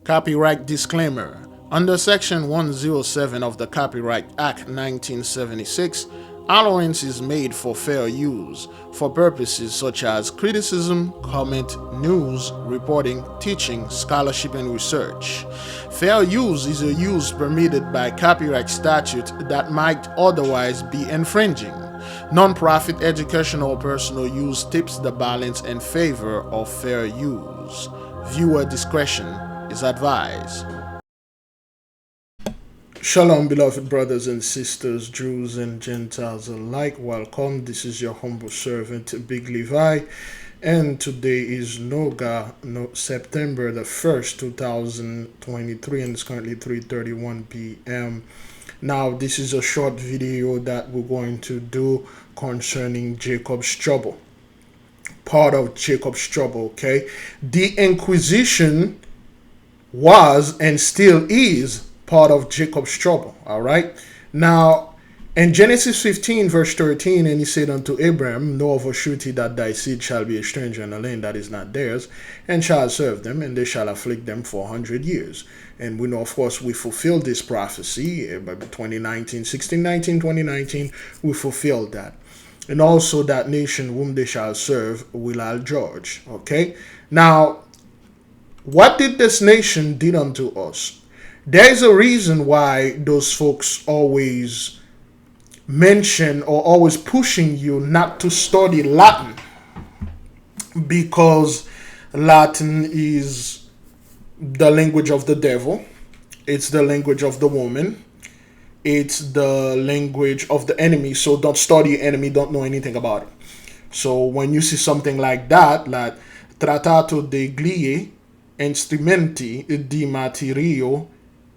Copyright disclaimer. Under Section 107 of the Copyright Act 1976, allowance is made for fair use for purposes such as criticism, comment, news, reporting, teaching, scholarship, and research. Fair use is a use permitted by copyright statute that might otherwise be infringing. Non-profit educational or personal use tips the balance in favor of fair use. Viewer discretion is advised. Shalom, beloved brothers and sisters, Jews and Gentiles alike. Welcome. This is your humble servant, Big Levi, and today is September the 1st, 2023, and it's currently 3:31 p.m. Now, this is a short video that we're going to do concerning Jacob's trouble. Part of Jacob's trouble, okay? The Inquisition was and still is part of Jacob's trouble, all right? Now, in Genesis 15, verse 13, and he said unto Abraham, know of a surety that thy seed shall be a stranger in a land that is not theirs, and shall serve them, and they shall afflict them 400 years. And we know, of course, we fulfilled this prophecy by 2019, we fulfilled that. And also that nation whom they shall serve will I judge, okay? Now, what did this nation did unto us? There is a reason why those folks always mention or always pushing you not to study Latin, because Latin is the language of the devil, it's the language of the woman, it's the language of the enemy. So don't study enemy, don't know anything about it. So when you see something like that, like Trattato degli Instrumenti di Materio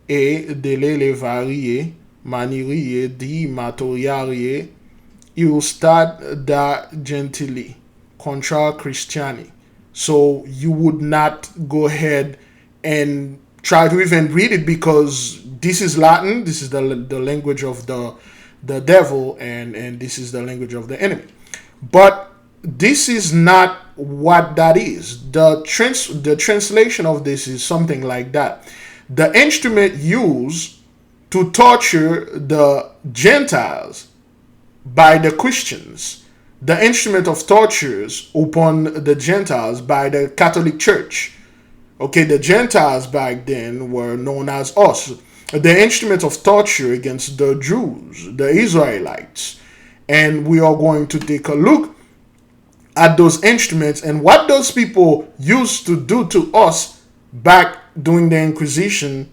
e delle varie maniere di materiare Iustad da Gentili contra Christiani. So you would not go ahead and try to even read it, because this is Latin, this is the language of the devil, and this is the language of the enemy. But this is not what that is. The translation of this is something like that. The instrument used to torture the Gentiles by the Christians, the instrument of tortures upon the Gentiles by the Catholic Church. Okay, the Gentiles back then were known as us. The instrument of torture against the Jews, the Israelites. And we are going to take a look at those instruments and what those people used to do to us back during the Inquisition,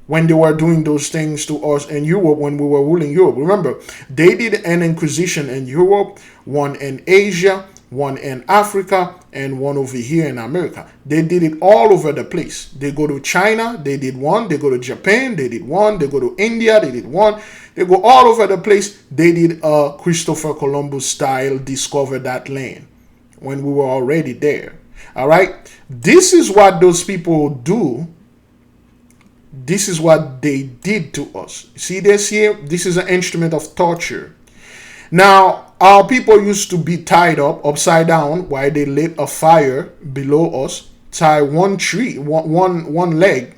when they were doing those things to us in Europe, when we were ruling Europe. Remember, they did an Inquisition in Europe, one in Asia, one in Africa, and one over here in America. They did it all over the place. They go to China, they did one. They go to Japan, they did one. They go to India, they did one. They go all over the place. They did a Christopher Columbus style discover that land when we were already there. All right. This is what those people do. This is what they did to us. See this here? This is an instrument of torture. Now, our people used to be tied up upside down while they lit a fire below us, tie one leg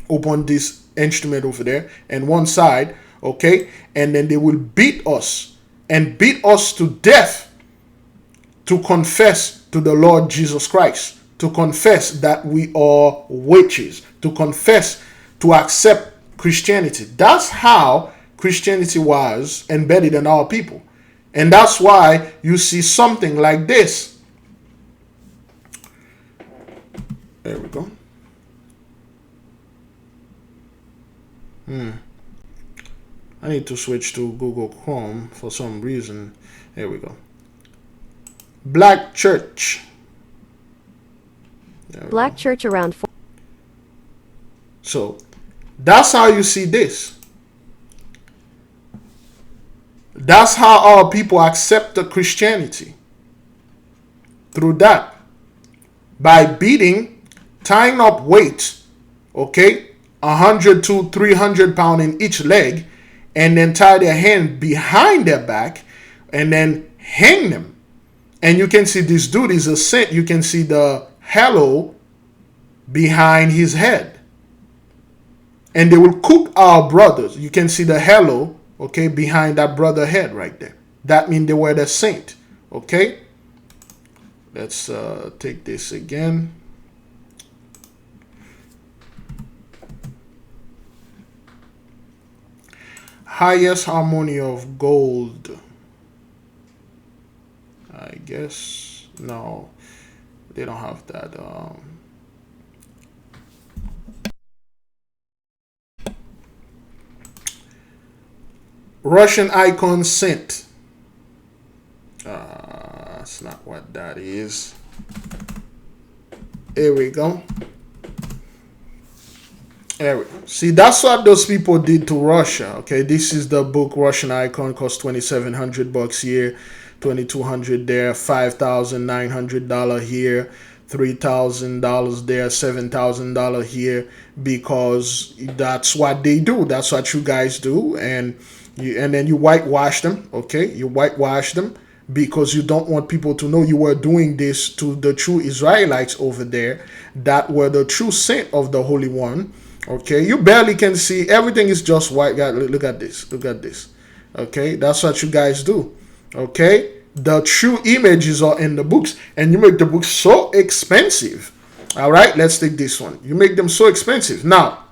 upon this instrument over there and one side, okay? And then they will beat us and beat us to death to confess to the Lord Jesus Christ, to confess that we are witches, to confess, to accept Christianity. That's how Christianity was embedded in our people. And that's why you see something like this. There we go. I need to switch to Google Chrome for some reason. There we go. Black church. Black church around. So that's how you see this. That's how our people accept the Christianity. Through that. By beating, tying up weights, okay, 100 to 300 pounds in each leg, and then tie their hand behind their back, and then hang them. And you can see this dude is a saint. You can see the halo behind his head. And they will cook our brothers. You can see the halo, okay, behind that brother head right there. That means they were the saint, okay? Let's take this again. Highest harmony of gold. I guess. No, they don't have that. Russian icon saint. That's not what that is. Here we go. There we go. See, that's what those people did to Russia. Okay, this is the book Russian icon, cost $2,700 here, $2,200 there, $5,900 here, $3,000 there, $7,000 here, because that's what they do. That's what you guys do, and then you whitewash them. Okay, you whitewash them because you don't want people to know you were doing this to the true Israelites over there that were the true saint of the Holy One. Okay, you barely can see. Everything is just white. God, look at this. Look at this. Okay, that's what you guys do. Okay, the true images are in the books, and you make the books so expensive. All right, let's take this one. You make them so expensive. Now,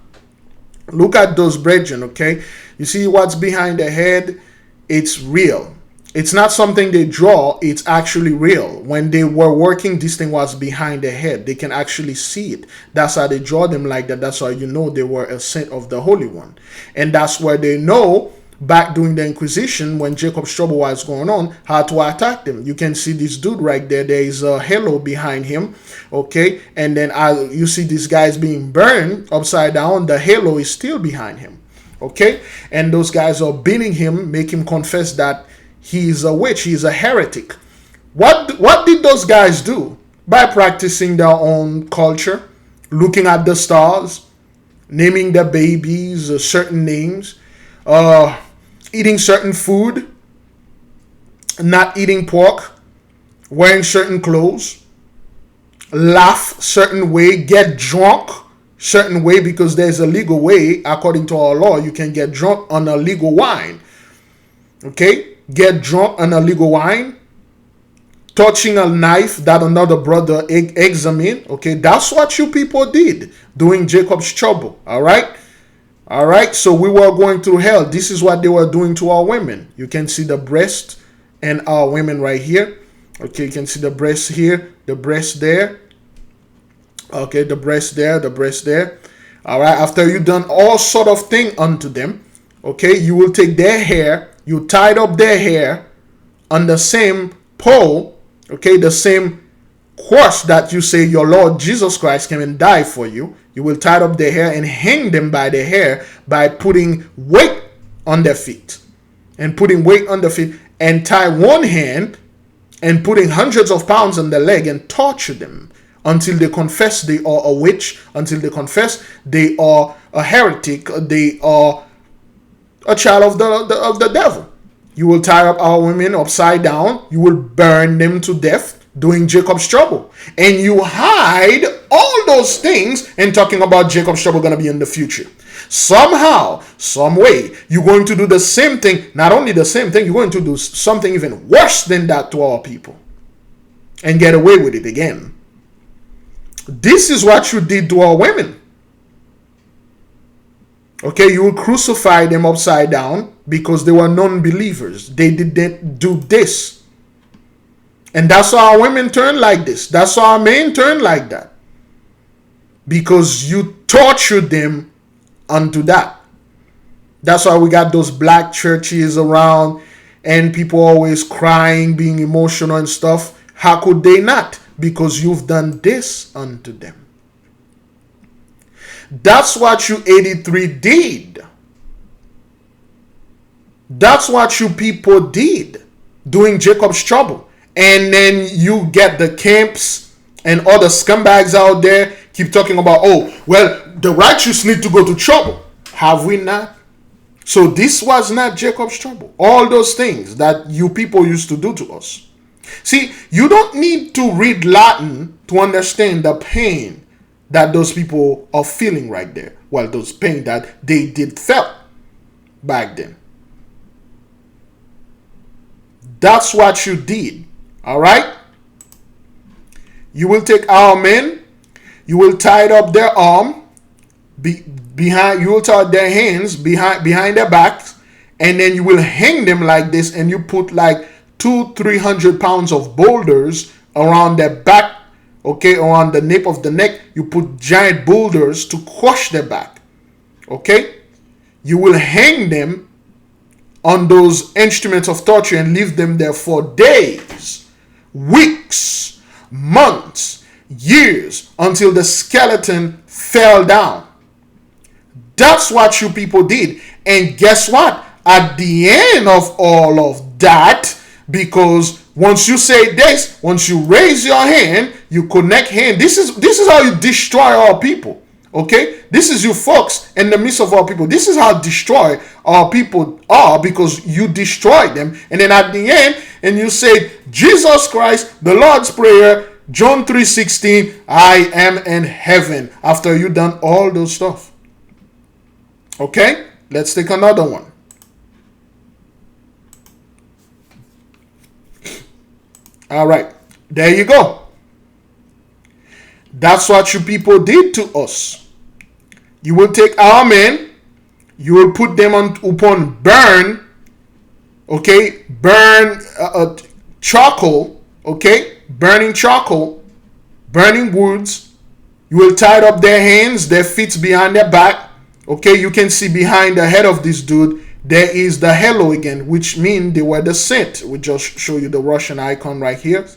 look at those brethren. Okay, you see what's behind the head? It's real. It's not something they draw. It's actually real. When they were working, this thing was behind the head. They can actually see it. That's how they draw them like that. That's how you know they were a saint of the Holy One. And that's where they know, back during the Inquisition, when Jacob's trouble was going on, how to attack them. You can see this dude right there. There is a halo behind him. Okay. And then you see these guys being burned upside down. The halo is still behind him. Okay. And those guys are beating him, make him confess that he's a witch, he's a heretic. What did those guys do? By practicing their own culture, looking at the stars, naming their babies certain names, eating certain food, not eating pork, wearing certain clothes, laugh certain way, get drunk certain way, because there's a legal way. According to our law, you can get drunk on a legal wine. Okay, get drunk on illegal wine, touching a knife that another brother examined. Okay, that's what you people did during Jacob's trouble. All right. So we were going through hell. This is what they were doing to our women. You can see the breast and our women right here. Okay, you can see the breast here, the breast there. Okay, the breast there, the breast there. All right. After you done all sort of thing unto them, okay, you will take their hair. You tied up their hair on the same pole, okay, the same cross that you say your Lord Jesus Christ came and died for you. You will tie up their hair and hang them by the hair by putting weight on their feet. And putting weight on the feet, and tie one hand and putting hundreds of pounds on the leg and torture them until they confess they are a witch, until they confess they are a heretic, they are a child of the devil. You will tie up our women upside down. You will burn them to death during Jacob's trouble. And you hide all those things and talking about Jacob's trouble going to be in the future. Somehow, some way, you're going to do the same thing. Not only the same thing, you're going to do something even worse than that to our people. And get away with it again. This is what you did to our women. Okay, you will crucify them upside down because they were non-believers. They didn't do this. And that's why our women turn like this. That's why our men turn like that. Because you tortured them unto that. That's why we got those black churches around and people always crying, being emotional and stuff. How could they not? Because you've done this unto them. That's what you 83 did. That's what you people did during Jacob's trouble. And then you get the camps and other scumbags out there keep talking about, oh, well, the righteous need to go to trouble. Have we not? So this was not Jacob's trouble. All those things that you people used to do to us. See, you don't need to read Latin to understand the pain that those people are feeling right there. Well, those pain that they did felt back then. That's what you did. All right? You will take our men, you will tie up their arm, behind, you will tie their hands behind their backs, and then you will hang them like this, and you put like 200-300 pounds of boulders around their back, okay, around the nape of the neck. You put giant boulders to crush their back, okay. You will hang them on those instruments of torture and leave them there for days, weeks, months, years, until the skeleton fell down. That's what you people did. And guess what? At the end of all of that, because once you say this, once you raise your hand, you connect hand. This is how you destroy our people. Okay? This is you folks in the midst of our people. This is how destroy our people are, because you destroyed them. And then at the end, and you say, Jesus Christ, the Lord's Prayer, John 3:16, I am in heaven. After you done all those stuff. Okay? Let's take another one. All right. There you go. That's what you people did to us. You will take our men, you will put them upon burn, okay, burn charcoal, okay, burning charcoal, burning woods. You will tie up their hands, their feet behind their back, okay. You can see behind the head of this dude, there is the halo again, which means they were the saint. We just show you the Russian icon right here.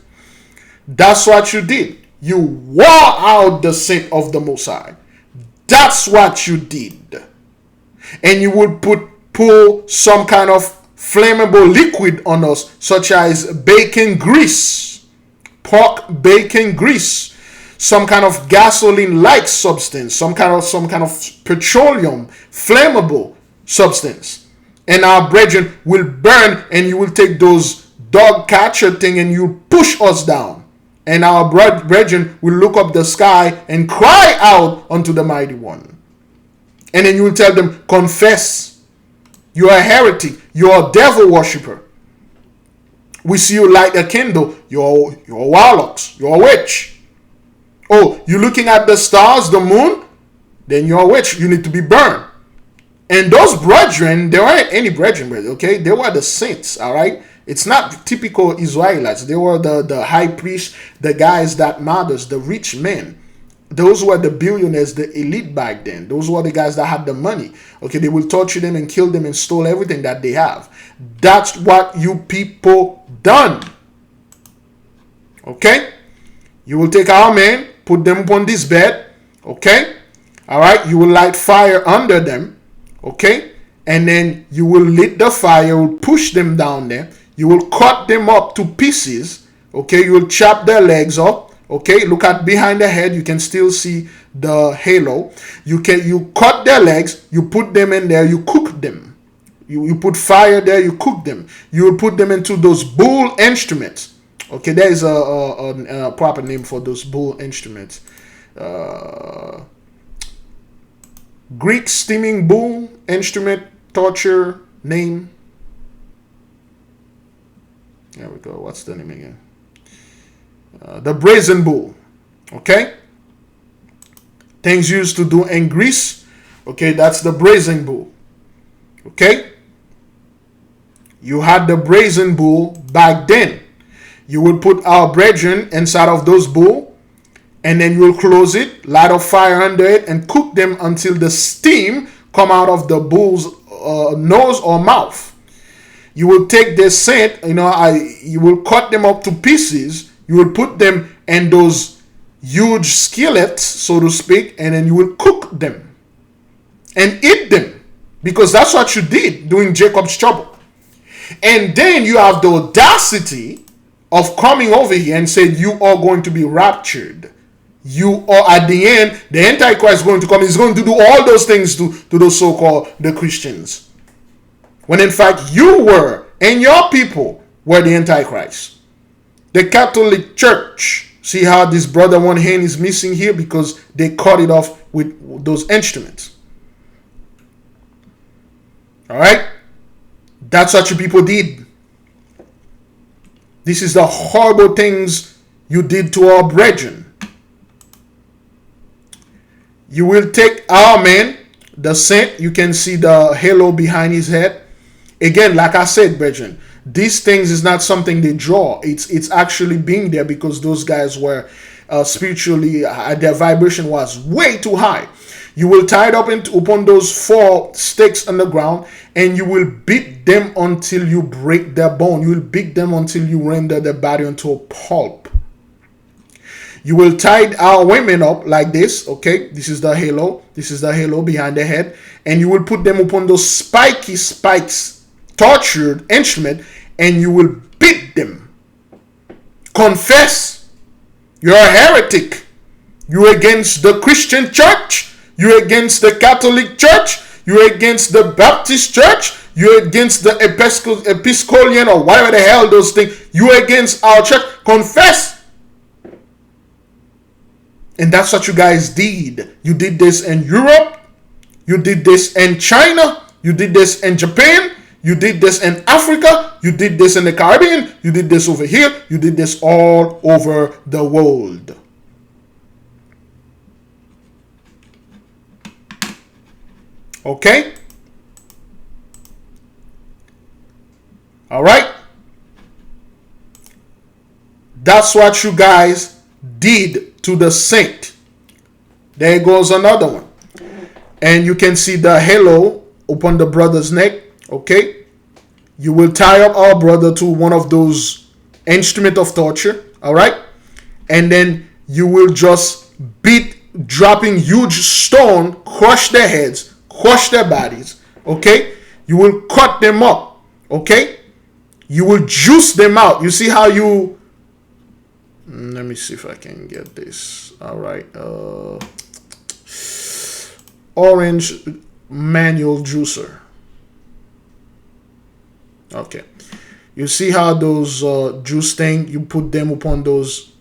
That's what you did. You wore out the saint of the Most High. That's what you did. And you would pour some kind of flammable liquid on us, such as bacon grease, pork bacon grease, some kind of gasoline-like substance, some kind of petroleum, flammable substance. And our brethren will burn, and you will take those dog catcher thing and you push us down. And our brethren will look up the sky and cry out unto the mighty one. And then you will tell them, confess. You are a heretic. You are a devil worshiper. We see you light a candle. You're a warlock. You're a witch. Oh, you're looking at the stars, the moon? Then you're a witch. You need to be burned. And those brethren, there weren't any brethren, okay? They were the saints, all right? It's not typical Israelites. They were the high priest, the guys that matters, the rich men. Those were the billionaires, the elite back then. Those were the guys that had the money. Okay, they will torture them and kill them and stole everything that they have. That's what you people done. Okay? You will take our men, put them upon this bed. Okay? All right? You will light fire under them. Okay? And then you will lit the fire, will push them down there. You will cut them up to pieces. Okay? You will chop their legs up. Okay? Look at behind the head. You can still see the halo. You cut their legs. You put them in there. You cook them. You put fire there. You cook them. You will put them into those bull instruments. Okay? There is a proper name for those bull instruments. Greek steaming bull instrument torture name. There we go. What's the name again? The brazen bull. Okay? Things used to do in Greece. Okay, that's the brazen bull. Okay? You had the brazen bull back then. You would put our brethren inside of those bull. And then you will close it, light a fire under it, and cook them until the steam come out of the bull's nose or mouth. You will take this saint, you will cut them up to pieces. You will put them in those huge skillets, so to speak, and then you will cook them and eat them, because that's what you did during Jacob's trouble. And then you have the audacity of coming over here and saying you are going to be raptured. You are at the end, the Antichrist is going to come. He's going to do all those things to those so-called the Christians. When in fact you were, and your people were the Antichrist. The Catholic Church See how this brother one hand is missing here because they cut it off with those instruments. All right? That's what you people did. This is the horrible things you did to our brethren. You will take our man, the saint. You can see the halo behind his head. Again, like I said, brethren, these things is not something they draw. It's actually being there because those guys were spiritually, their vibration was way too high. You will tie it up upon those 4 stakes on the ground, and you will beat them until you break their bone. You will beat them until you render their body into a pulp. You will tie our women up like this, okay? This is the halo. This is the halo behind the head. And you will put them upon those spiky spikes, tortured instrument, and you will beat them. Confess. You're a heretic. You're against the Christian church. You're against the Catholic Church. You're against the Baptist Church. You're against the Episcopalian or whatever the hell those things. You're against our church. Confess. And that's what you guys did. You did this in Europe. You did this in China. You did this in Japan. You did this in Africa. You did this in the Caribbean. You did this over here. You did this all over the world. Okay? All right? That's what you guys did to the saint. There goes another one. And you can see the halo upon the brother's neck. Okay? You will tie up our brother to one of those instruments of torture. All right? And then you will just beat, dropping huge stone, crush their heads, crush their bodies, okay? You will cut them up, okay? You will juice them out. You see how you... Let me see if I can get this. All right. Orange manual juicer. Okay. You see how those juice thing, you put them upon those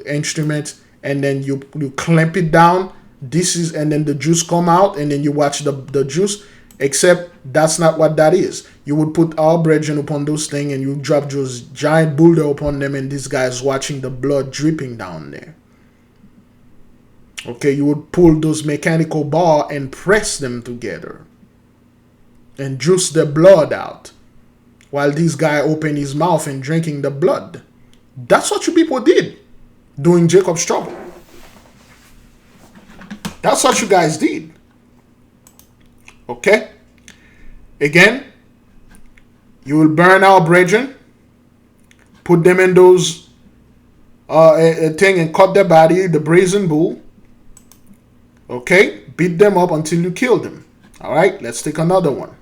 instruments, and then you clamp it down. This is, and then the juice come out, and then you watch the juice. Except that's not what that is. You would put our brethren upon those things, and you drop those giant boulder upon them, and this guy's watching the blood dripping down there. Okay, you would pull those mechanical bar and press them together and juice the blood out while this guy opened his mouth and drinking the blood. That's what you people did during Jacob's trouble. That's what you guys did. Okay? Again, you will burn our brethren, put them in those thing and cut their body, the brazen bull. Okay? Beat them up until you kill them. Alright, let's take another one.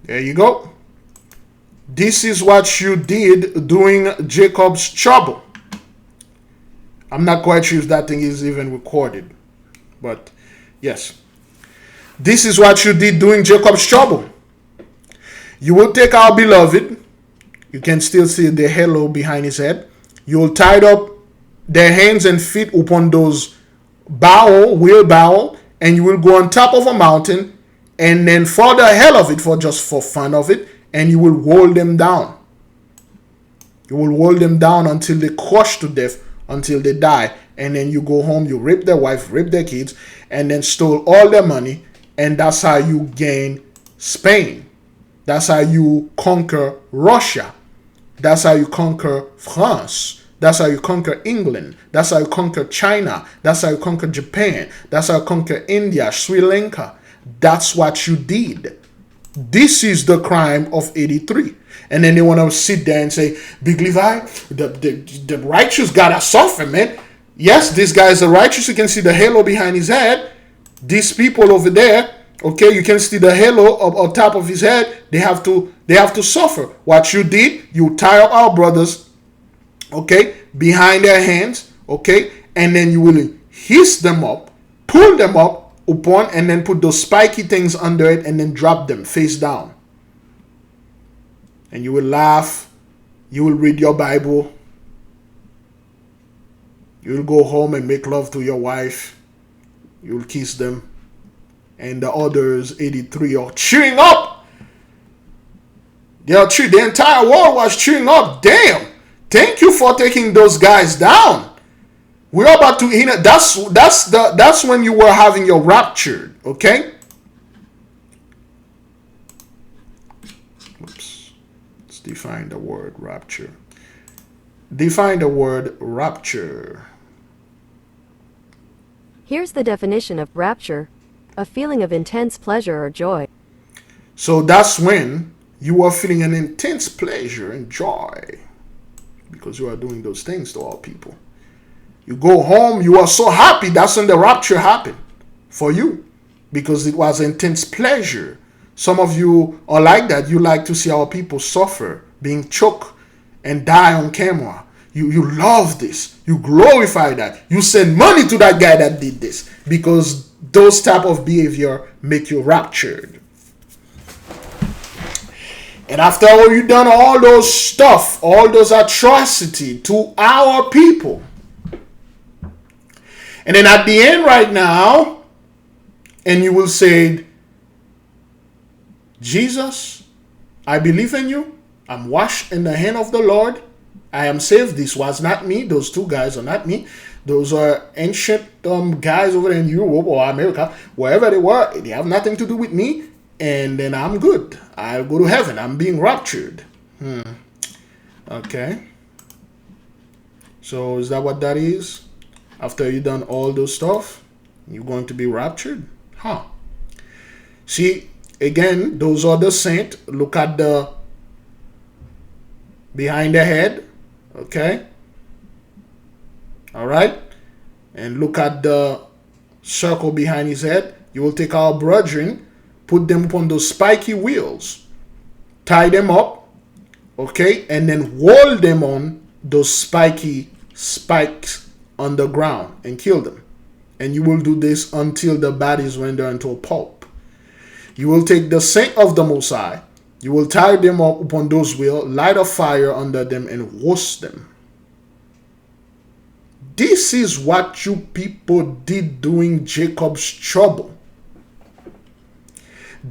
There you go. This is what you did during Jacob's trouble. I'm not quite sure if that thing is even recorded. But, yes. This is what you did during Jacob's trouble. You will take our beloved. You can still see the halo behind his head. You will tie up their hands and feet upon those wheelbarrow, and you will go on top of a mountain, and then for the hell of it, for fun of it, and you will roll them down. You will roll them down until they crush to death, until they die. And then you go home, you rape their wife, rape their kids, and then stole all their money. And that's how you gain Spain. That's how you conquer Russia. That's how you conquer France. That's how you conquer England. That's how you conquer China. That's how you conquer Japan. That's how you conquer India, Sri Lanka. That's what you did. This is the crime of 83. And then they want to sit there and say, Big Levi, the righteous gotta suffer, man. Yes, this guy is a righteous. You can see the halo behind his head. These people over there, okay, you can see the halo on top of his head. They have to suffer. What you did, you tie up our brothers, okay, behind their hands, okay, and then you will hiss them up, pull them up upon, and then put those spiky things under it, and then drop them face down. And you will laugh. You will read your Bible. You'll go home and make love to your wife. You'll kiss them. And the others, 83, are cheering up. The entire world was cheering up. Damn. Thank you for taking those guys down. We're about to, that's when you were having your rapture, okay? Oops. Let's define the word rapture. Define the word rapture. Here's the definition of rapture: a feeling of intense pleasure or joy. So that's when you are feeling an intense pleasure and joy because you are doing those things to all people. You go home, you are so happy. That's when the rapture happened for you because it was intense pleasure. Some of you are like that. You like to see our people suffer, being choked and die on camera. You love this. You glorify that. You send money to that guy that did this because those type of behavior make you raptured. And after all you done all those stuff, all those atrocity to our people, and then at the end right now, and you will say, Jesus, I believe in you. I'm washed in the hand of the Lord. I am saved. This was not me. Those two guys are not me. Those are ancient guys over in Europe or America, wherever they were. They have nothing to do with me. And then I'm good. I'll go to heaven. I'm being raptured. Okay. So is that what that is? After you done all those stuff, you're going to be raptured? Huh. See, again, those are the saints. Look at the behind the head. Okay. All right. And look at the circle behind his head. You will take our brethren, put them upon those spiky wheels, tie them up, okay, and then wall them on those spiky spikes on the ground and kill them. And you will do this until the bodies render into a pulp. You will take the saint of the Most High, you will tie them up upon those wheels, light a fire under them, and roast them. This is what you people did during Jacob's trouble.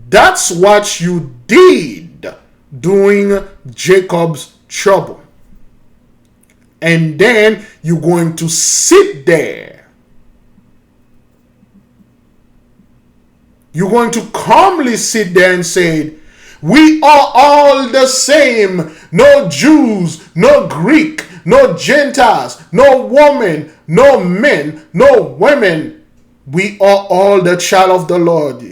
That's what you did during Jacob's trouble. And then you're going to sit there. You're going to calmly sit there and say, we are all the same. No Jews, no Greek, no Gentiles, no woman, no men, no women. We are all the child of the Lord.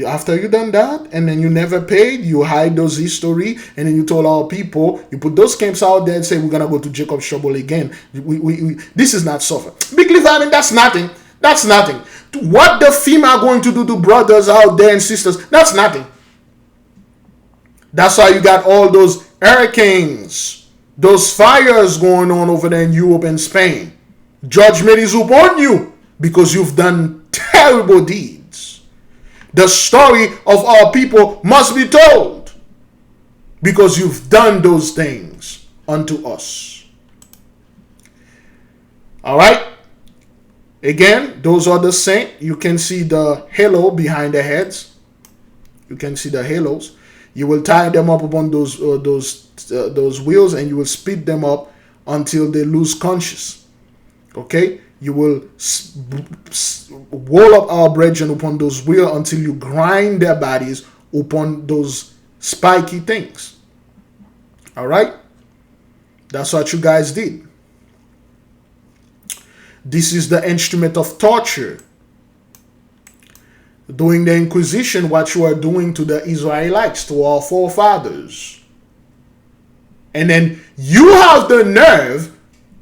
After you done that, and then you never paid, you hide those history, and then you told our people, you put those camps out there and say, we're going to go to Jacob's trouble again. This is not suffer. Big living, that's nothing. That's nothing. What the FEMA are going to do to brothers out there and sisters, that's nothing. That's why you got all those hurricanes, those fires going on over there in Europe and Spain. Judgment is upon you because you've done terrible deeds. The story of our people must be told because you've done those things unto us. All right. Again, those are the saints. You can see the halo behind their heads. You can see the halos. You will tie them up upon those wheels, and you will speed them up until they lose conscious. Okay? You will roll up our brethren upon those wheels until you grind their bodies upon those spiky things. All right? That's what you guys did. This is the instrument of torture. During the Inquisition, what you are doing to the Israelites, to our forefathers. And then you have the nerve,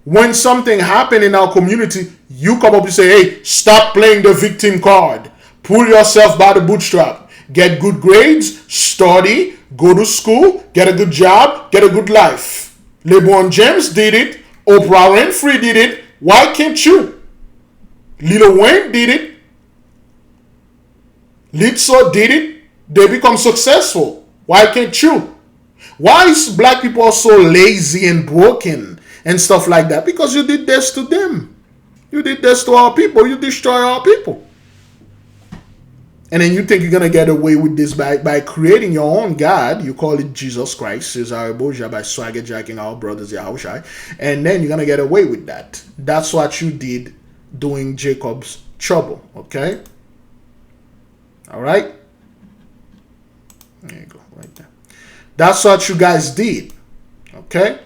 when something happened in our community, you come up and say, hey, stop playing the victim card. Pull yourself by the bootstrap. Get good grades, study, go to school, get a good job, get a good life. LeBron James did it. Oprah Winfrey did it. Why can't you? Lil Wayne did it. Lizzo did it. They become successful. Why can't you? Why is black people so lazy and broken? and stuff like that, because you did this to them. You did this to our people. You destroy our people. And then you think you're going to get away with this by creating your own God. You call it Jesus Christ, Azariah, by swagger jacking our brothers, Yahushai. And then you're going to get away with that. That's what you did during Jacob's trouble. Okay? All right? There you go. Right there. That's what you guys did. Okay?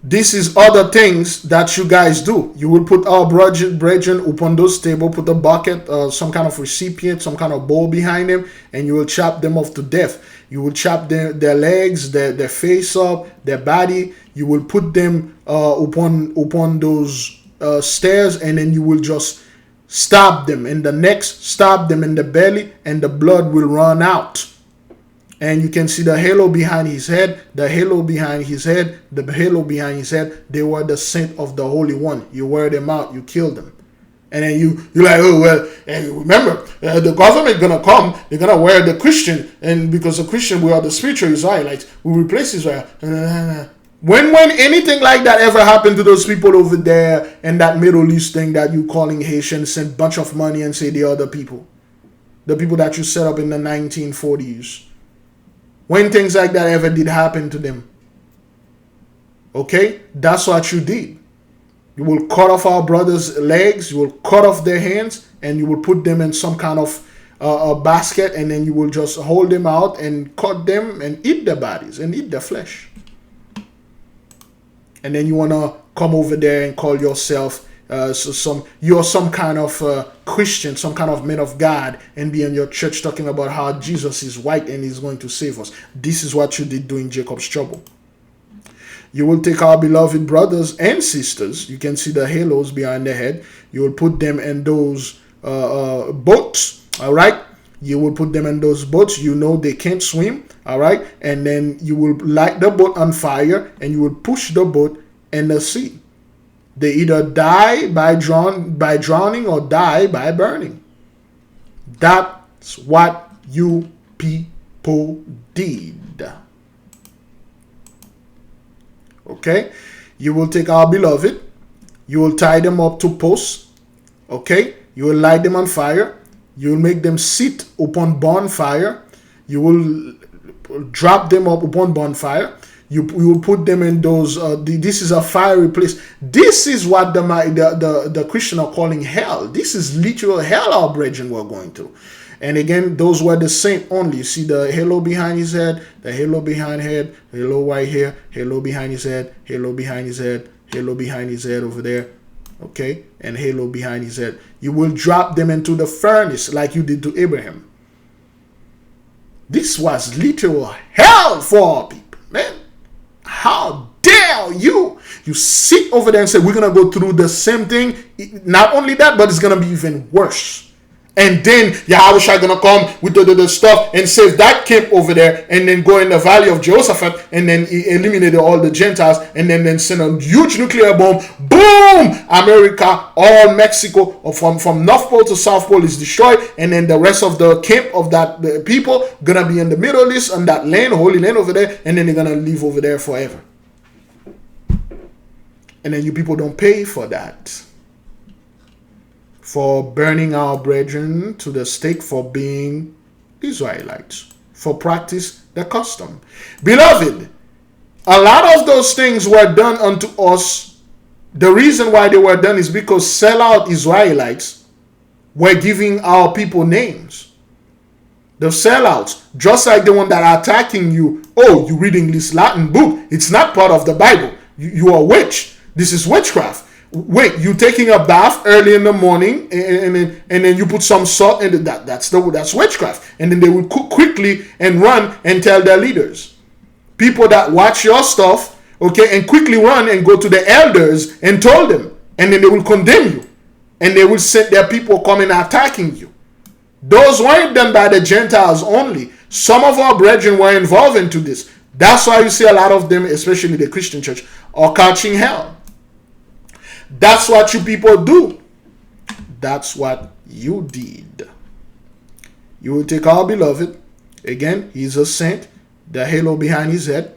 This is other things that you guys do. You will put our brethren upon those table, put a bucket, some kind of recipient, some kind of bowl behind them, and you will chop them off to death. You will chop their legs, their face up, their body. You will put them upon those stairs, and then you will just stab them in the neck, stab them in the belly, and the blood will run out. And you can see the halo behind his head, the halo behind his head, the halo behind his head. They were the saint of the Holy One. You wear them out, you kill them. And then you're like, oh, well, and remember, the government going to come, they're going to wear the Christian. And because the Christian, we are the spiritual Israelites, we replace Israel. When anything like that ever happened to those people over there and that Middle East thing that you calling Haitians, send a bunch of money and say the other people, the people that you set up in the 1940s. When things like that ever did happen to them. Okay? That's what you did. You will cut off our brothers' legs. You will cut off their hands. And you will put them in some kind of a basket. And then you will just hold them out and cut them and eat their bodies and eat their flesh. And then you want to come over there and call yourself you're some kind of Christian, some kind of man of God, and be in your church talking about how Jesus is white and he's going to save us. This is what you did during Jacob's trouble. You will take our beloved brothers and sisters. You can see the halos behind their head. You will put them in those boats. All right. You will put them in those boats. You know they can't swim. All right. And then you will light the boat on fire and you will push the boat in the sea. They either die by drowning or die by burning. That's what you people did. Okay? You will take our beloved. You will tie them up to posts. Okay? You will light them on fire. You will make them sit upon bonfire. You will drop them up upon bonfire. You will put them in those. This is a fiery place. This is what the Christian are calling hell. This is literal hell our brethren were going to. And again, those were the saint only. You see the halo behind his head, the halo behind head, halo right here, halo behind his head, halo behind his head, halo behind his head over there. Okay, and halo behind his head. You will drop them into the furnace like you did to Abraham. This was literal hell for our people, man. How dare you? You sit over there and say, we're going to go through the same thing. Not only that, but it's going to be even worse. And then Yahushua going to come with the stuff and save that camp over there and then go in the valley of Jehoshaphat and then eliminate all the Gentiles and then send a huge nuclear bomb. Boom! America, all Mexico, from North Pole to South Pole is destroyed. And then the rest of the camp of that people going to be in the Middle East on that land, holy land over there. And then they're going to live over there forever. And then you people don't pay for that. For burning our brethren to the stake, for being Israelites, for practice the custom. Beloved, a lot of those things were done unto us. The reason why they were done is because sellout Israelites were giving our people names. The sellouts, just like the one that are attacking you. Oh, you're reading this Latin book. It's not part of the Bible. You are a witch. This is witchcraft. Wait, you taking a bath early in the morning and then you put some salt in that's witchcraft. And then they will cook quickly and run and tell their leaders. People that watch your stuff, okay, and quickly run and go to the elders and told them. And then they will condemn you. And they will send their people coming attacking you. Those weren't done by the Gentiles only. Some of our brethren were involved into this. That's why you see a lot of them, especially the Christian church, are catching hell. That's what you people do. That's what you did. You will take our beloved. Again, he's a saint. The halo behind his head.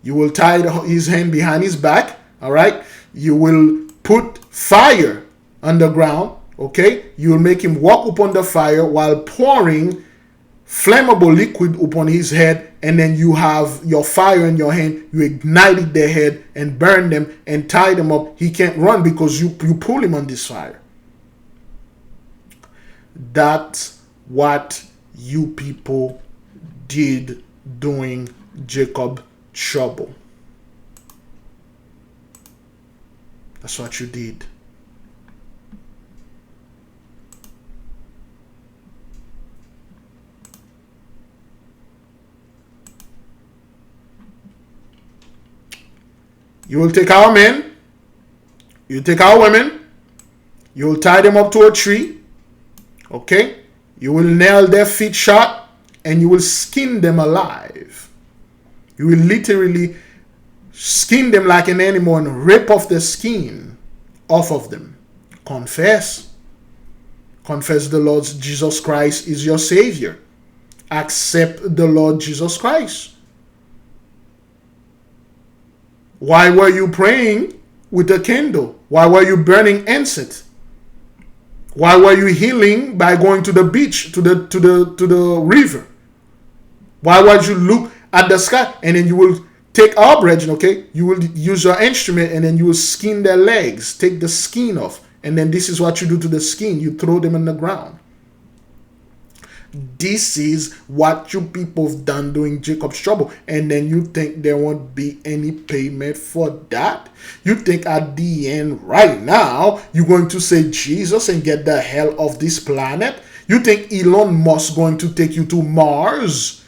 You will tie his hand behind his back. All right. You will put fire underground. Okay. You will make him walk upon the fire while pouring flammable liquid upon his head, and then you have your fire in your hand. You ignited their head and burn them and tie them up. He can't run because you pull him on this fire. That's what you people did during Jacob trouble. That's what you did. You will take our men, you take our women, you will tie them up to a tree, okay? You will nail their feet shut, and you will skin them alive. You will literally skin them like an animal and rip off the skin off of them. Confess. Confess the Lord Jesus Christ is your Savior. Accept the Lord Jesus Christ. Why were you praying with a candle? Why were you burning incense? Why were you healing by going to the beach, to the river? Why would you look at the sky and then you will take our brethren, okay? You will use your instrument and then you will skin their legs, take the skin off. And then this is what you do to the skin. You throw them in the ground. This is what you people have done during Jacob's trouble. And then you think there won't be any payment for that? You think at the end, right now, you're going to say Jesus and get the hell off this planet? You think Elon Musk going to take you to Mars?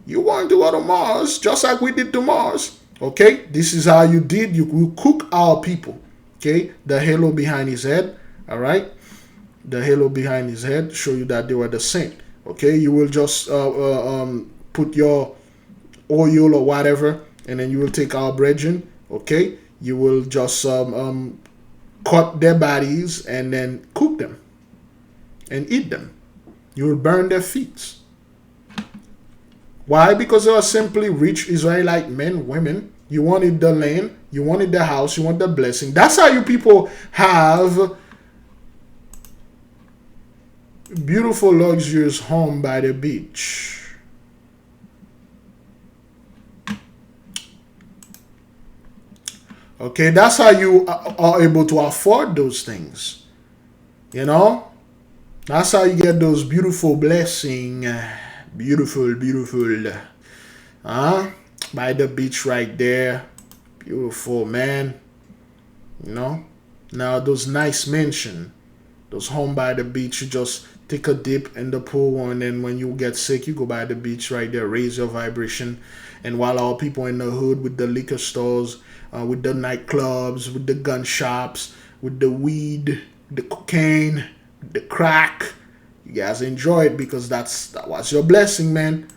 You want to go to Mars, just like we did to Mars. Okay? This is how you did. You will cook our people. Okay? The halo behind his head. All right? The halo behind his head show you that they were the same. Okay, you will just put your oil or whatever, and then you will take our brethren. Okay, you will just cut their bodies and then cook them and eat them. You will burn their feet. Why? Because they are simply rich Israelite men, women. You wanted the land, you wanted the house, you want the blessing. That's how you people have beautiful, luxurious home by the beach. Okay, that's how you are able to afford those things. You know? That's how you get those beautiful blessing. Beautiful, beautiful. By the beach right there. Beautiful, man. You know? Now, those nice mansion. Those home by the beach, you just take a dip in the pool, and then when you get sick, you go by the beach right there, raise your vibration. And while our people in the hood with the liquor stores, with the nightclubs, with the gun shops, with the weed, the cocaine, the crack, you guys enjoy it because that was your blessing, man.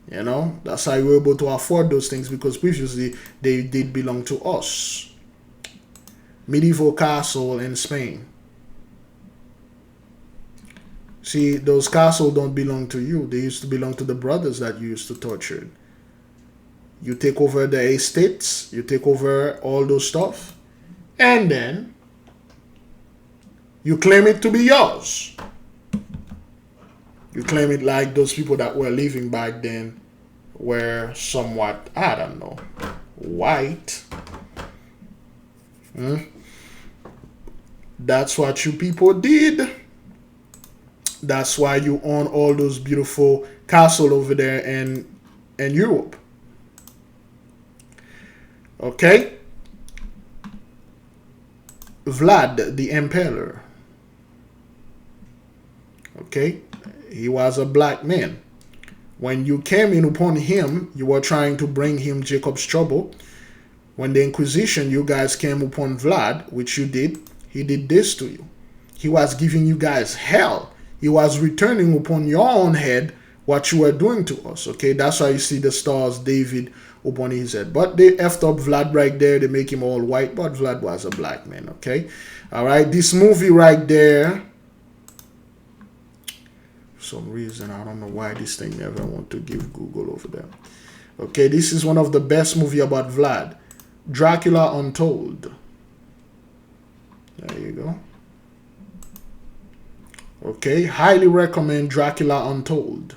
You know, that's how you were able to afford those things, because previously they did belong to us. Medieval castle in Spain. See, those castles don't belong to you. They used to belong to the brothers that you used to torture. You take over the estates, you take over all those stuff, and then you claim it to be yours. You claim it like those people that were living back then were somewhat, I don't know, white. That's what you people did. That's why you own all those beautiful castles over there in Europe. Okay? Vlad the Impaler. Okay? He was a black man. When you came in upon him, you were trying to bring him Jacob's trouble. When the Inquisition, you guys came upon Vlad, which you did, he did this to you. He was giving you guys hell. He was returning upon your own head what you were doing to us. Okay, that's why you see the stars David upon his head. But they effed up Vlad right there. They make him all white. But Vlad was a black man. Okay, all right. This movie right there. For some reason, I don't know why this thing never want to give Google over there. Okay, this is one of the best movie about Vlad. Dracula Untold. There you go. Okay, highly recommend Dracula Untold.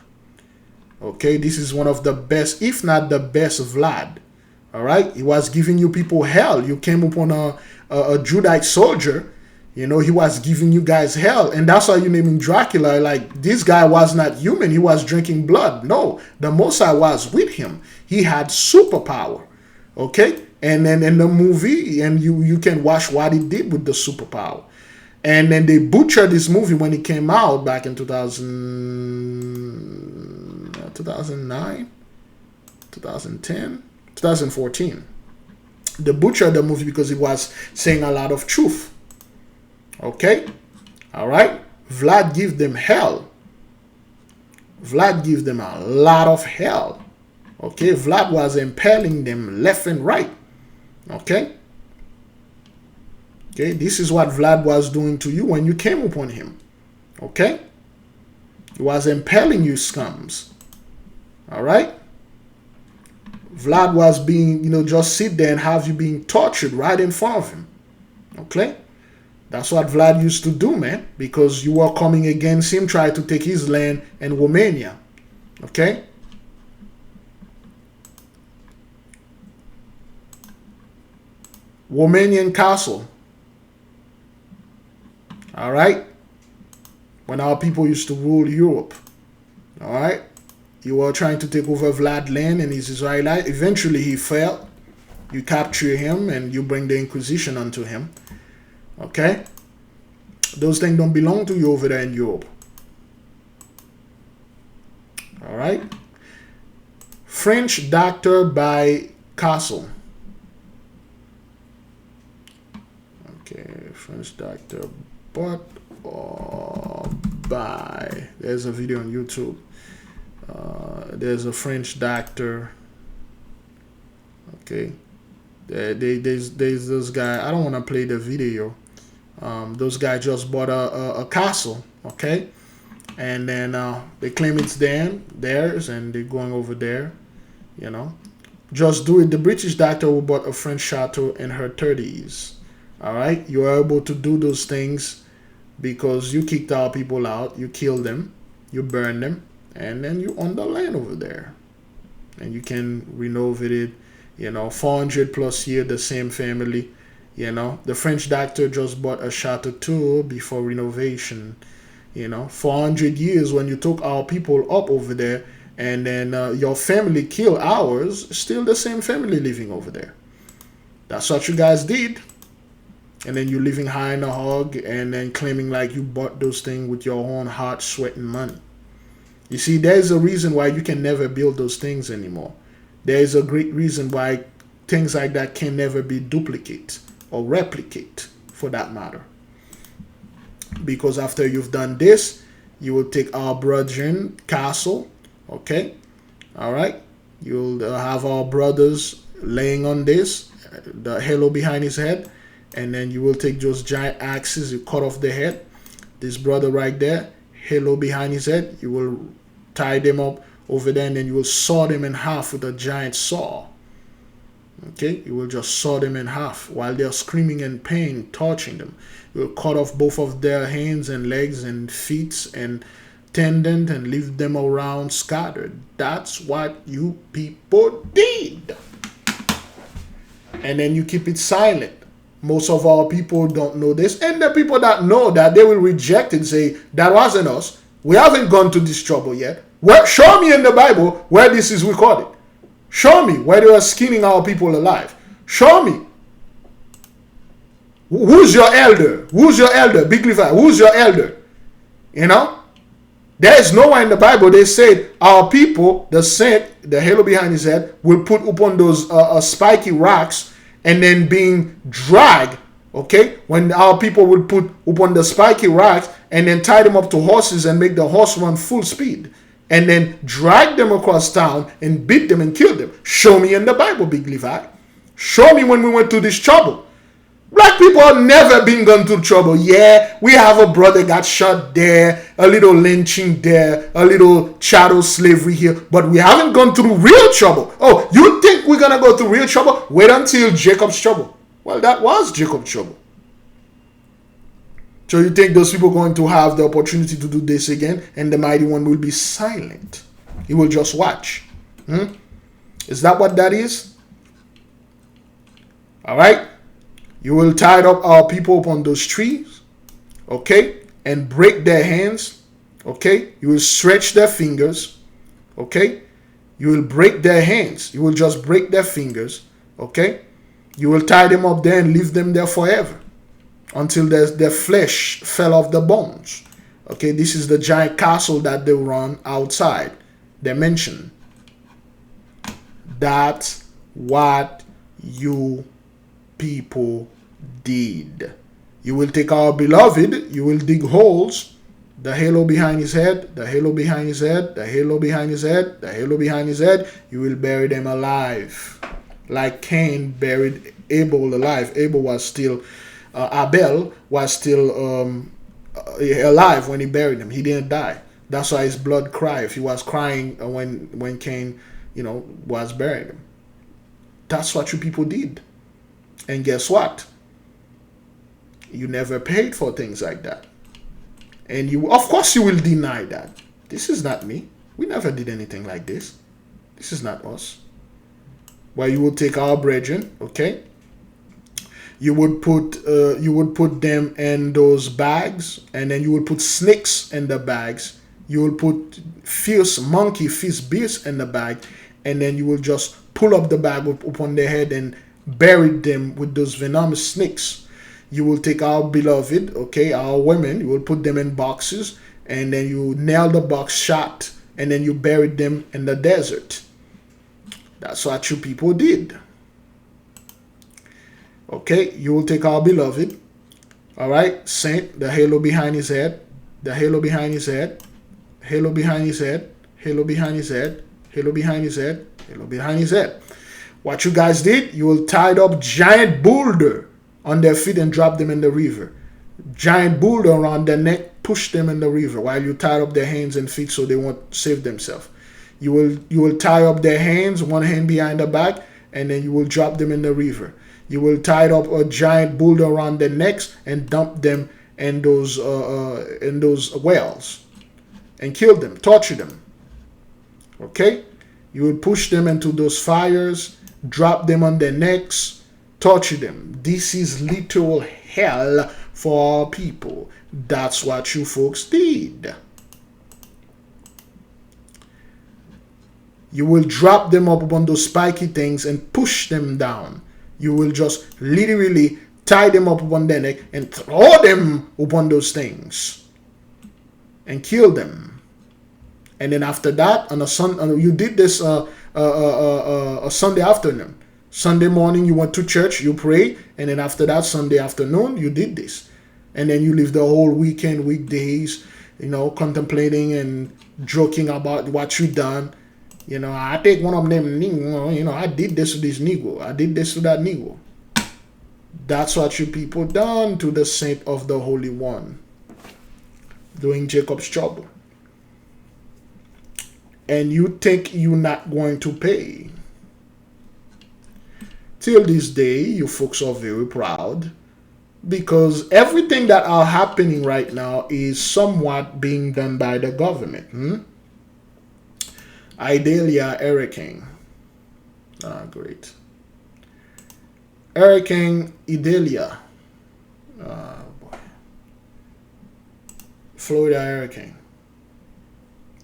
Okay, this is one of the best, if not the best, Vlad. All right, he was giving you people hell. You came upon a Judite soldier, you know, he was giving you guys hell, and that's why you name him Dracula. Like, this guy was not human, he was drinking blood. No, the Mosai was with him. He had superpower. Okay, and then in the movie, and you can watch what he did with the superpower. And then they butchered this movie when it came out back in 2009, 2010, 2014. They butchered the movie because it was saying a lot of truth. Okay? All right? Vlad gave them hell. Vlad gave them a lot of hell. Okay? Vlad was impaling them left and right. Okay? Okay? This is what Vlad was doing to you when you came upon him. Okay? He was impaling you scums. All right? Vlad was being, you know, just sit there and have you being tortured right in front of him. Okay? That's what Vlad used to do, man, because you were coming against him, trying to take his land and Romania. Okay? Romanian castle. All right? When our people used to rule Europe. All right? You were trying to take over Vlad's land and his Israelite. Eventually he fell. You capture him and you bring the Inquisition onto him. Okay? Those things don't belong to you over there in Europe. Alright? French Doctor by Castle. Okay, French Doctor but or by. There's a video on YouTube. There's a French doctor. Okay. There's this guy. I don't want to play the video. Those guys just bought a castle. Okay. And then they claim it's theirs, and they're going over there. You know. Just do it. The British doctor who bought a French chateau in her 30s. All right. You are able to do those things because you kicked our people out. You killed them. You burned them. And then you own the land over there. And you can renovate it, you know, 400 plus years, the same family, you know. The French doctor just bought a chateau too before renovation, you know. 400 years when you took our people up over there and then your family killed ours, still the same family living over there. That's what you guys did. And then you living high in the hog and then claiming like you bought those things with your own hard sweat and money. You see, there's a reason why you can never build those things anymore. There's a great reason why things like that can never be duplicated or replicate, for that matter. Because after you've done this, you will take our brethren castle, okay? All right? You'll have our brothers laying on this, the halo behind his head, and then you will take those giant axes, you cut off the head. This brother right there, halo behind his head, you will tie them up over there and then you will saw them in half with a giant saw. Okay, you will just saw them in half while they're screaming in pain, torching them. You will cut off both of their hands and legs and feet and tendon and leave them around scattered. That's what you people did. And then you keep it silent. Most of our people don't know this. And the people that know that, they will reject it and say, that wasn't us. We haven't gone to this trouble yet. Well, show me in the Bible where this is recorded. Show me where they are skinning our people alive. Show me. Who's your elder? Who's your elder? Big Levi, who's your elder? You know? There is nowhere in the Bible they said our people, the saint, the halo behind his head, will put upon those spiky rocks and then being dragged. Okay? When our people would put upon the spiky rocks and then tie them up to horses and make the horse run full speed. And then drag them across town and beat them and kill them. Show me in the Bible, Big Levi. Show me when we went through this trouble. Black people have never been gone through trouble. Yeah, we have a brother got shot there, a little lynching there, a little chattel slavery here, but we haven't gone through real trouble. Oh, you think we're gonna go through real trouble? Wait until Jacob's trouble. Well, that was Jacob's trouble. So you think those people are going to have the opportunity to do this again, and the mighty one will be silent? He will just watch. Is that what that is? All right. You will tie up our people upon those trees, okay, and break their hands, okay. You will stretch their fingers, okay. You will break their hands. You will just break their fingers, okay. You will tie them up there and leave them there forever until their flesh fell off the bones, okay. This is the giant castle that they run outside. They mention that's what you people did. You will take our beloved, you will dig holes, the halo behind his head, the halo behind his head, the halo behind his head, the halo behind his head. You will bury them alive, like Cain buried Abel alive. Abel was still Abel was still alive when he buried him. He didn't die. That's why his blood cried. He was crying when Cain, was burying him. That's what you people did. And guess what? You never paid for things like that. And of course you will deny that. This is not me. We never did anything like this. This is not us. Well, you would take our brethren, okay? You would put them in those bags, and then you would put snakes in the bags. You will put monkey fierce beasts in the bag, and then you will just pull up the bag upon their head and bury them with those venomous snakes. You will take our beloved, okay, our women, you will put them in boxes, and then you nail the box shut, and then you buried them in the desert. That's what you people did. Okay, you will take our beloved, all right, saint, the halo behind his head, the halo behind his head, halo behind his head, halo behind his head, halo behind his head, halo behind his head. What you guys did, you will tied up giant boulder on their feet and drop them in the river. Giant boulder around their neck, push them in the river while you tie up their hands and feet so they won't save themselves. You will tie up their hands, one hand behind the back, and then you will drop them in the river. You will tie up a giant boulder around their necks and dump them in those wells and kill them, torture them. Okay? You will push them into those fires, drop them on their necks, torture them. This is literal hell for our people. That's what you folks did. You will drop them up on those spiky things and push them down. You will just literally tie them up on their neck and throw them upon those things and kill them. And then after that, you did this a Sunday afternoon. Sunday morning you went to church, you prayed, and then after that, Sunday afternoon, you did this. And then you live the whole weekend, weekdays, contemplating and joking about what you done. I take one of them, I did this to this Negro. I did this to that Negro. That's what you people done to the saint of the Holy One during Jacob's trouble. And you think you're not going to pay. Till this day, you folks are very proud because everything that are happening right now is somewhat being done by the government. Idalia Hurricane. Great. Hurricane Idalia. Boy. Florida hurricane.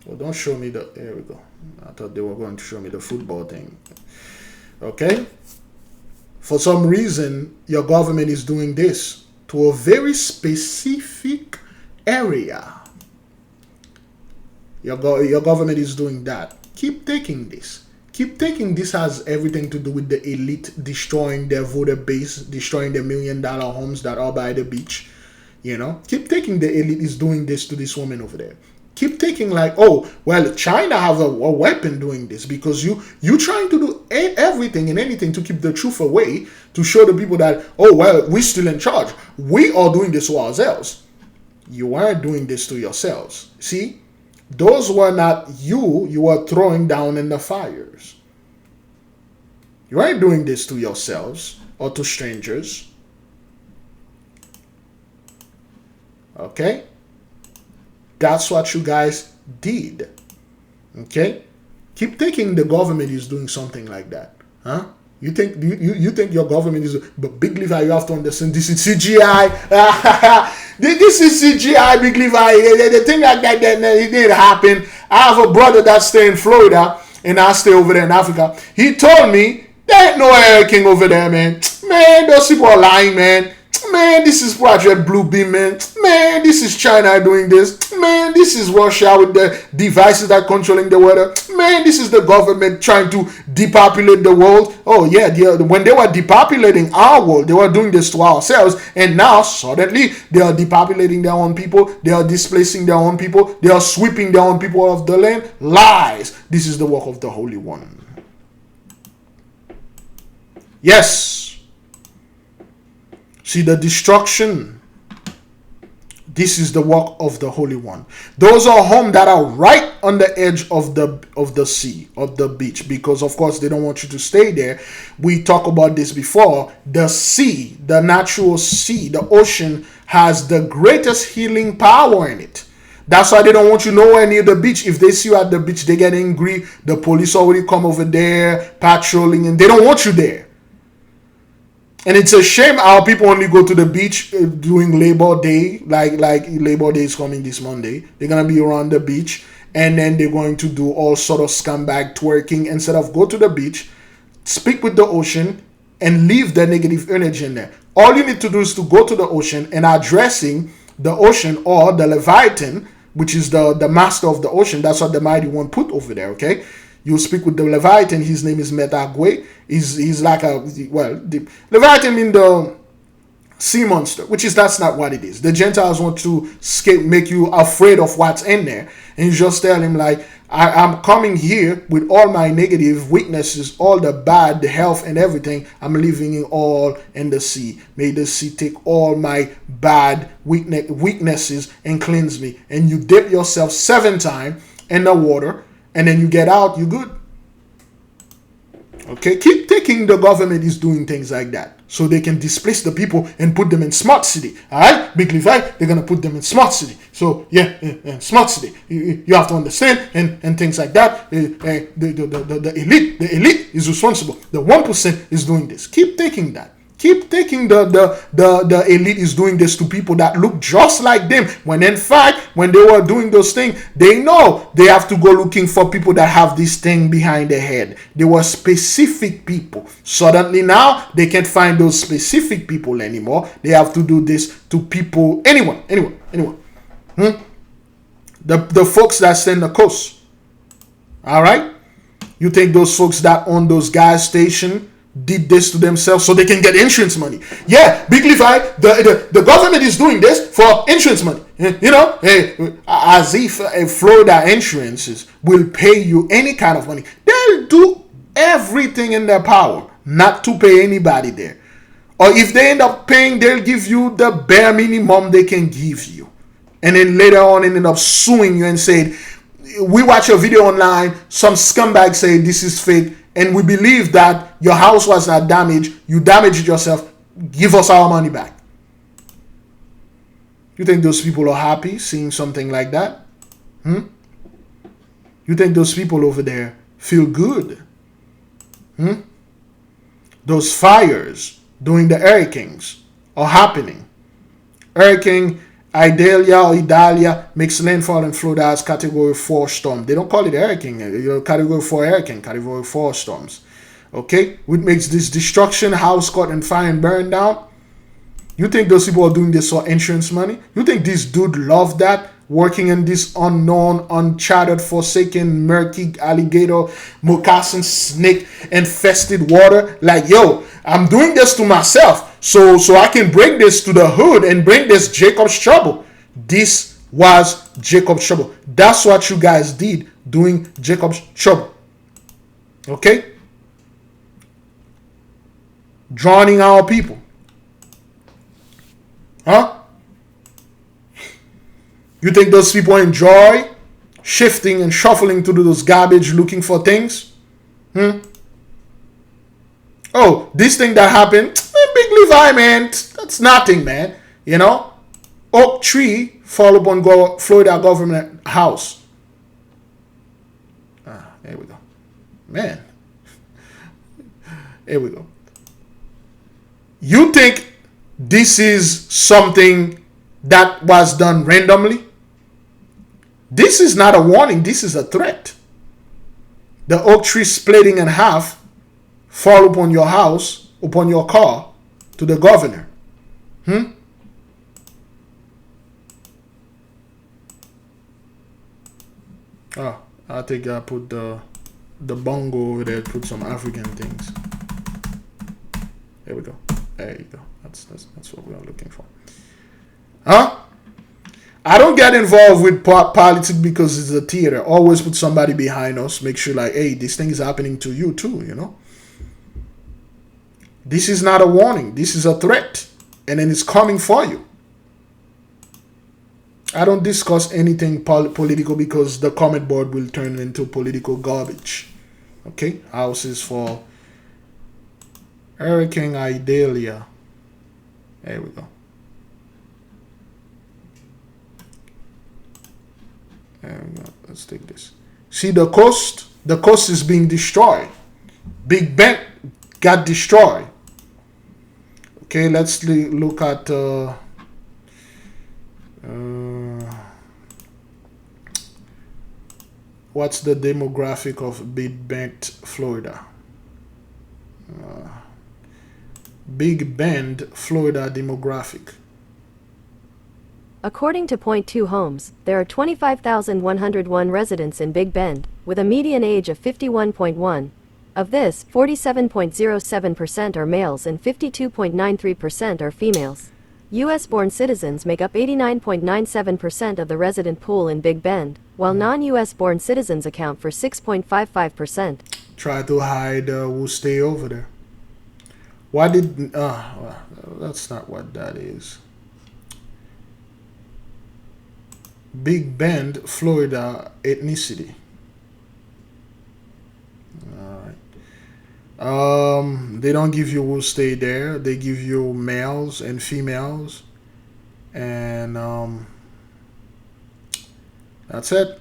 Well, don't show me here we go. I thought they were going to show me the football thing. Okay? For some reason, your government is doing this to a very specific area. Your government is doing that. Keep taking this. Keep taking this has everything to do with the elite destroying their voter base, destroying their $1 million homes that are by the beach. Keep taking the elite is doing this to this woman over there. Keep thinking like, oh, well, China have a weapon doing this, because you trying to do everything and anything to keep the truth away, to show the people that, oh, well, we're still in charge. We are doing this to ourselves. You aren't doing this to yourselves. See, those were not you were throwing down in the fires. You aren't doing this to yourselves or to strangers. Okay? That's what you guys did. Okay? Keep thinking the government is doing something like that. Huh? You think you think your government is, but Big Levi, you have to understand, this is CGI. This is CGI, Big Levi. The thing like that it didn't happen. I have a brother that stay in Florida and I stay over there in Africa. He told me there ain't no hurricane over there, man. Man, those people are lying, man. Man, this is Project Blue Beam, man. Man, this is China doing this. Man, this is Russia with the devices that controlling the weather. Man, this is the government trying to depopulate the world. Oh yeah, when they were depopulating our world, they were doing this to ourselves. And now, suddenly, they are depopulating their own people. They are displacing their own people. They are sweeping their own people off the land. Lies. This is the work of the Holy One. Yes. See, the destruction, this is the work of the Holy One. Those are homes that are right on the edge of the sea, of the beach, because of course they don't want you to stay there. We talked about this before. The sea, the natural sea, the ocean has the greatest healing power in it. That's why they don't want you nowhere near the beach. If they see you at the beach, they get angry. The police already come over there patrolling, and they don't want you there. And it's a shame how people only go to the beach during Labor Day, like Labor Day is coming this Monday. They're going to be around the beach, and then they're going to do all sort of scumbag twerking instead of go to the beach, speak with the ocean, and leave the negative energy in there. All you need to do is to go to the ocean and addressing the ocean, or the Leviathan, which is the master of the ocean. That's what the Mighty One put over there, okay? You speak with the Leviathan. His name is Metagwe. He's like the Leviathan means the sea monster, which is, that's not what it is. The Gentiles want to make you afraid of what's in there, and you just tell him like, I'm coming here with all my negative weaknesses, all the bad, the health and everything. I'm leaving it all in the sea. May the sea take all my bad weaknesses and cleanse me. And you dip yourself 7 times in the water, and then you get out, you good. Okay, keep thinking the government is doing things like that so they can displace the people and put them in smart city. All right, Big Levi, they're gonna put them in smart city. So yeah, smart city. You have to understand and things like that. The elite is responsible. The 1% is doing this. Keep thinking that. Keep thinking the elite is doing this to people that look just like them, when in fact, when they were doing those things, they know they have to go looking for people that have this thing behind their head. They were specific people. Suddenly now, they can't find those specific people anymore. They have to do this to people, anyone. The folks that stay in the coast. All right? You think those folks that own those gas stations did this to themselves so they can get insurance money? Yeah, Big Levi, the government is doing this for insurance money. You know, as if Florida insurances will pay you any kind of money. They'll do everything in their power not to pay anybody there. Or if they end up paying, they'll give you the bare minimum they can give you. And then later on end up suing you and saying, we watch a video online, some scumbag say this is fake, and we believe that your house was not damaged, you damaged it yourself, give us our money back. You think those people are happy seeing something like that? You think those people over there feel good? Those fires during the hurricanes are happening. Hurricane Idalia makes landfall in Florida as Category 4 storm. They don't call it hurricane. Category 4 hurricane, Category 4 storms. Okay? Which makes this destruction, house caught in fire and burned down. You think those people are doing this for insurance money? You think this dude loved that? Working in this unknown, uncharted, forsaken, murky, alligator, moccasin, snake infested water? Like, yo, I'm doing this to myself so I can bring this to the hood and bring this Jacob's trouble. This was Jacob's trouble. That's what you guys did during Jacob's trouble. Okay? Drowning our people. Huh? You think those people enjoy shifting and shuffling through those garbage looking for things? Oh, this thing that happened, Big Levi, man, that's nothing, man. You know? Oak tree fall upon Florida government house. Here we go. Man. Here we go. You think this is something that was done randomly? This is not a warning. This is a threat. The oak tree splitting in half fall upon your house, upon your car, to the governor. Oh, I think I put the bongo over there, put some African things. There we go. There you go. That's what we are looking for. Huh? I don't get involved with politics because it's a theater. Always put somebody behind us. Make sure like, hey, this thing is happening to you too, you know. This is not a warning. This is a threat. And then it's coming for you. I don't discuss anything political because the comment board will turn into political garbage. Okay? Houses for Hurricane Idalia. There we go. There we go. Let's take this. See the coast? The coast is being destroyed. Big Ben got destroyed. Okay, let's look at what's the demographic of Big Bend, Florida? Big Bend, Florida demographic. According to Point 2 Homes, there are 25,101 residents in Big Bend, with a median age of 51.1. Of this, 47.07% are males and 52.93% are females. U.S.-born citizens make up 89.97% of the resident pool in Big Bend, while non-U.S.-born citizens account for 6.55%. Try to hide who stay over there. Why did... well, that's not what that is. Big Bend, Florida ethnicity. Alright. They don't give you who stay there. They give you males and females. And that's it.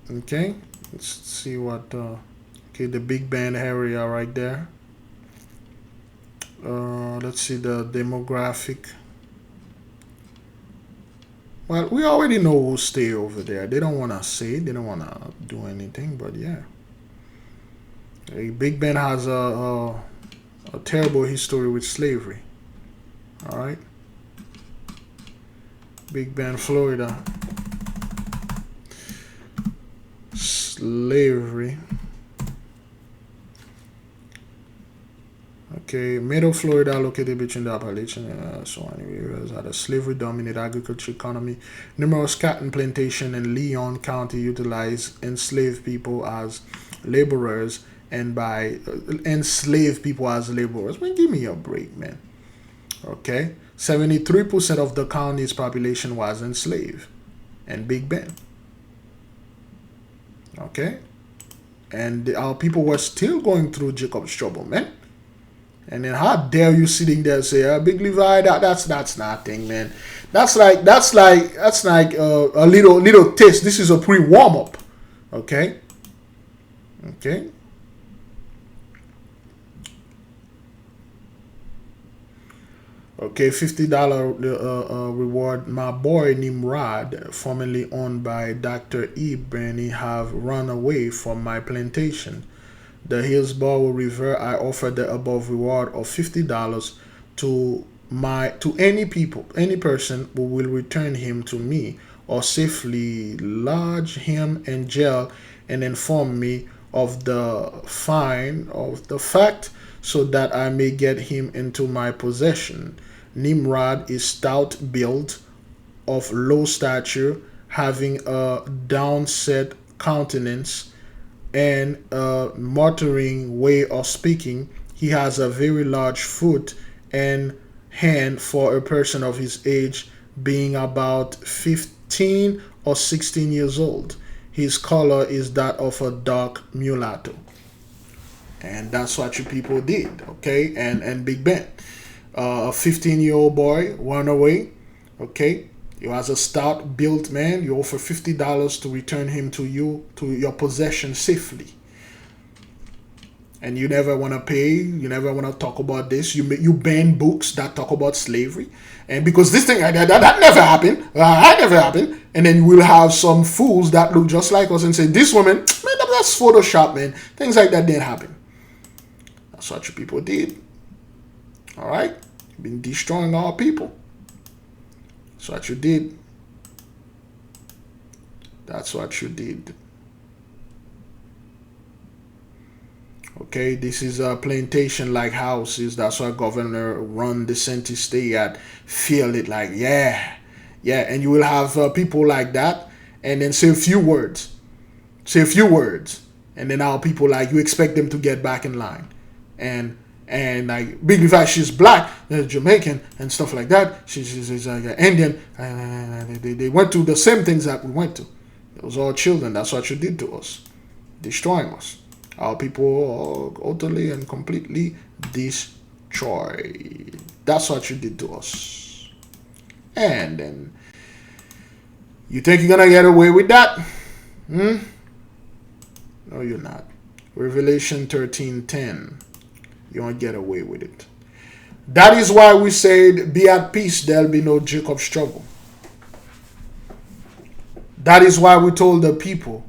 Okay. Let's see what okay, the Big Bend area right there. Let's see the demographic. Well, we already know who stay over there. They don't want to say, they don't want to do anything, but yeah. Big Ben has a terrible history with slavery. All right. Big Ben, Florida. Slavery. Okay, Middle Florida, located between the Appalachian surrounding areas, had a slavery-dominated agriculture economy. Numerous cotton plantations in Leon County utilized enslaved people as laborers, and by enslaved people as laborers. Man, give me a break, man. Okay, 73% of the county's population was enslaved, and Big Ben. Okay, and our people were still going through Jacob's trouble, man. And then how dare you sitting there and say, Big Levi, that's nothing, man. That's like a little taste. This is a pre-warm up. Okay? Okay. Okay, $50 reward. My boy Nimrod, formerly owned by Dr. E. Bernie, have run away from my plantation. The Hillsborough River, I offer the above reward of $50 to any person who will return him to me or safely lodge him in jail and inform me of the fact so that I may get him into my possession. Nimrod is stout built, of low stature, having a downset countenance and a muttering way of speaking. He has a very large foot and hand for a person of his age, being about 15 or 16 years old. His color is that of a dark mulatto. And that's what you people did, okay? And Big Ben. A 15-year-old boy run away, okay? You as a stout built man, you offer $50 to return him to you, to your possession safely. And you never want to pay, you never want to talk about this. You ban books that talk about slavery. And because this thing, that never happened, that never happened. And then you will have some fools that look just like us and say, this woman, man, that's Photoshop, man. Things like that didn't happen. That's what you people did. All right? You've been destroying our people. That's what you did. That's what you did. Okay, this is a plantation like houses. That's why Governor Ron DeSantis stay at. Feel it like, yeah. And you will have people like that and then say a few words. And then our people like, you expect them to get back in line. And like Big Levi, she's black, Jamaican, and stuff like that. She's like Indian. They went through the same things that we went to. It was all children. That's what you did to us, destroying us. Our people are utterly and completely destroyed. That's what you did to us. And then you think you're gonna get away with that? No, you're not. Revelation 13:10. You won't get away with it. That is why we said, be at peace, there'll be no Jacob's trouble. That is why we told the people,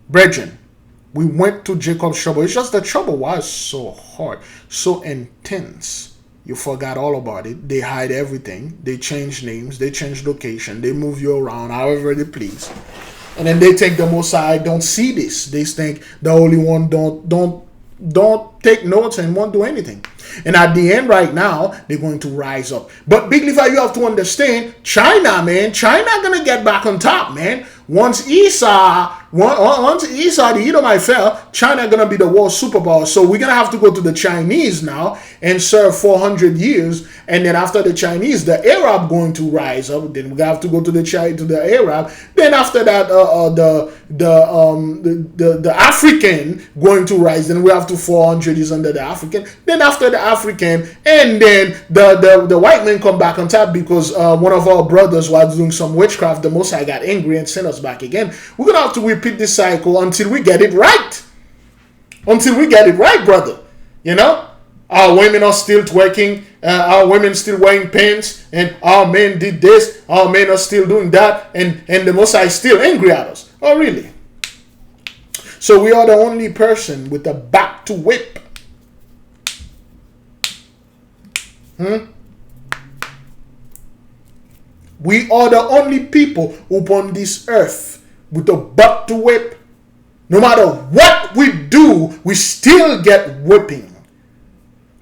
brethren, we went to Jacob's trouble. It's just the trouble was so hard, so intense. You forgot all about it. They hide everything. They change names. They change location. They move you around however they please. And then they think the Most High don't see this. They think the Holy One don't take notes and won't do anything. And at the end right now, they're going to rise up. But Big Levi, you have to understand, China, man, China gonna get back on top, man. Once Esau, the Edomite fell, China gonna be the world superpower. So we're gonna have to go to the Chinese now and serve 400 years, and then after the Chinese, the Arab going to rise up. Then we have to go to the Arab. Then after that, the African going to rise. Then we have to 400 years under the African. Then after the African, and then the white men come back on top because one of our brothers was doing some witchcraft. The Most High got angry and sent us back again. We're gonna have to repeat this cycle until we get it right. Until we get it right, brother. You know, our women are still twerking. Our women still wearing pants, and our men did this. Our men are still doing that, and the Most High is still angry at us. Oh, really? So we are the only person with a back to whip. We are the only people upon this earth with a butt to whip. No matter what we do, we still get whipping.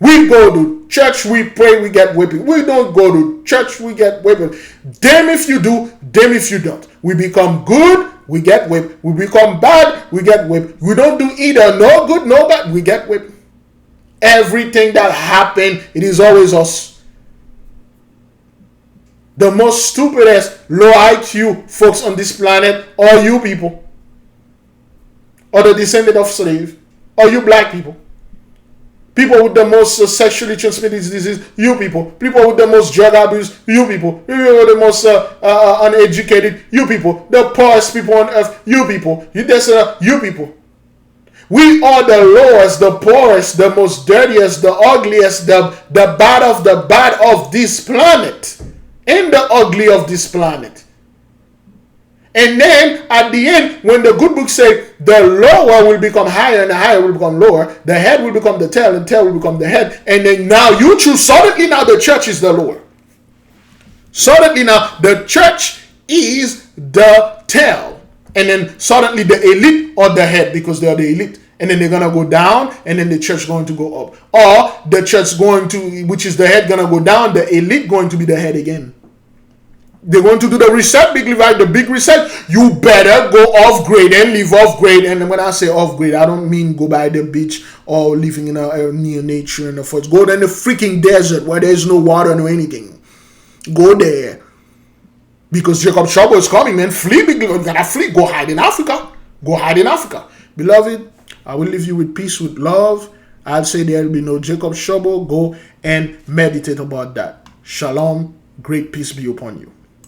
We go to church, we pray, we get whipping. We don't go to church, we get whipping. Damn if you do, damn if you don't. We become good, we get whipped. We become bad, we get whipped. We don't do either no good, no bad, we get whipped. Everything that happened, it is always us. The most stupidest, low IQ folks on this planet are you people. Or the descendant of slave. Or you black people. People with the most sexually transmitted disease, you people. People with the most drug abuse, you people. People with the most uneducated, you people. The poorest people on earth, you people. You people. We are the lowest, the poorest, the most dirtiest, the ugliest, the bad of this planet. And the ugly of this planet. And then at the end, when the good book say the lower will become higher and the higher will become lower, the head will become the tail and the tail will become the head, and then now you choose, suddenly now the church is the lower. Suddenly now the church is the tail, and then suddenly the elite are the head because they are the elite. And then they're going to go down, and then the church going to go up. Or the church going to, which is the head, going to go down, the elite going to be the head again. They're going to do the reset, big Levite, the big reset. You better go off grid and live off grid. And when I say off grid, I don't mean go by the beach or living in a near nature in the forest. Go to the freaking desert where there's no water, no anything. Go there. Because Jacob trouble is coming, man. Flee, big Levite. You gotta flee. Go hide in Africa. Go hide in Africa. Beloved, I will leave you with peace, with love. I'll say there'll be no Jacob trouble. Go and meditate about that. Shalom. Great peace be upon you.